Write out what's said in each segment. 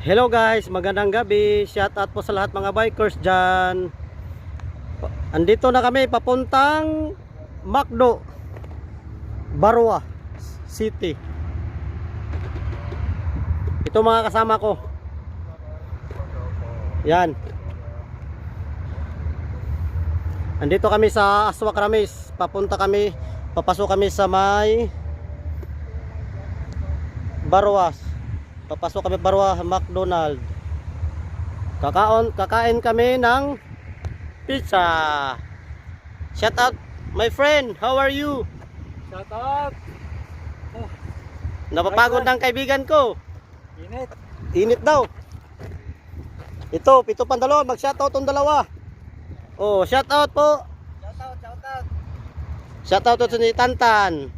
Hello guys, magandang gabi. Shout out po sa lahat mga bikers dyan. Andito na kami papuntang Macdo, Barua City. Ito mga kasama ko. Yan. Andito kami sa Aswak Ramis. Papasok kami sa may Baruas. Papasok kami Barua McDonald. Kakain kami ng pizza. Shout out my friend, how are you? Shout out. Napapagod ng kaibigan ko. Init. Init daw. Ito, pito pang dalawa, mag-shout out tong dalawa. Oh, shout out po. Shout out, shout out. Shout out to ni Tantan.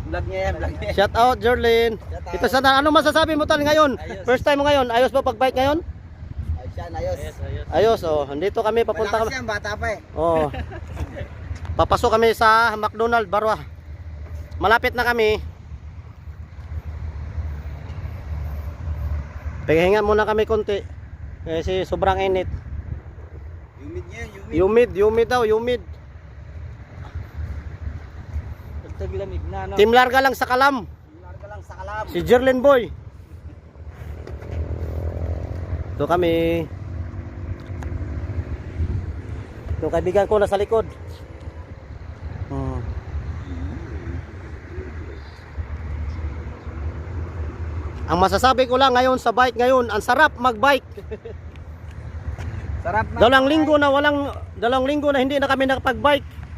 Vlog niya yan, vlog niya. Shout out Jerlyn. Ito sana, ano masasabi mo Tan ngayon? Ayos. First time mo ngayon. Ayos ba pag-bike ngayon? Ayos yan, ayos. Ayos, oh. Andito kami, papunta Malakas kami. yan, bata pa eh. Oh. Papasok kami sa McDonald Barua. Malapit na kami. Pahinga muna kami konti. Kasi sobrang init. Humid niya, humid. Humid daw, humid. Taglamig na, no? Team Larga lang sa Kalam. Larga lang sa kalam. Si Jerlyn Boy. Ito kami. Yung kaibigan ko nasa likod. Ang masasabi ko lang ngayon sa bike ngayon, ang sarap mag-bike. Sarap na. Dalawang linggo na hindi na kami nakapag-bike.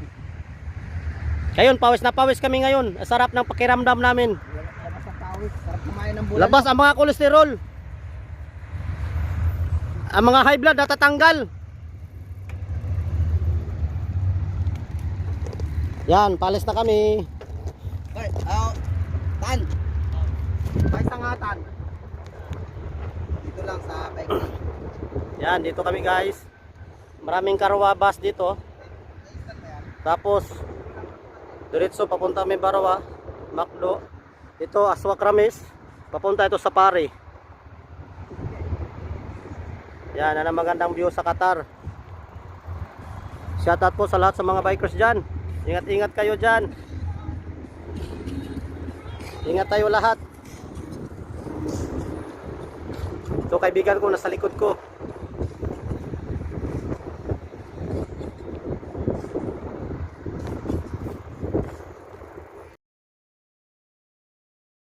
Ngayon, pawis na pawis kami ngayon. Ang sarap ng pakiramdam namin. Labas ang pawis. Sarap kumain ng bulan. Labas ang mga kolesterol. Ang mga high blood natatanggal. Yan, palis na kami. Hoy, Tan. Ay, sangatan. Dito lang sa bike. Yan, dito kami guys. Maraming karwa bus dito. Tapos diretso papunta kami Barua, Macdo. Ito Aswak Ramis. Papunta ito sa Pari. Yan, ang magandang view sa Qatar. Shout out po sa lahat sa mga bikers dyan. Ingat-ingat kayo dyan. Ingat tayo lahat. Ito kaibigan ko nasa likod ko.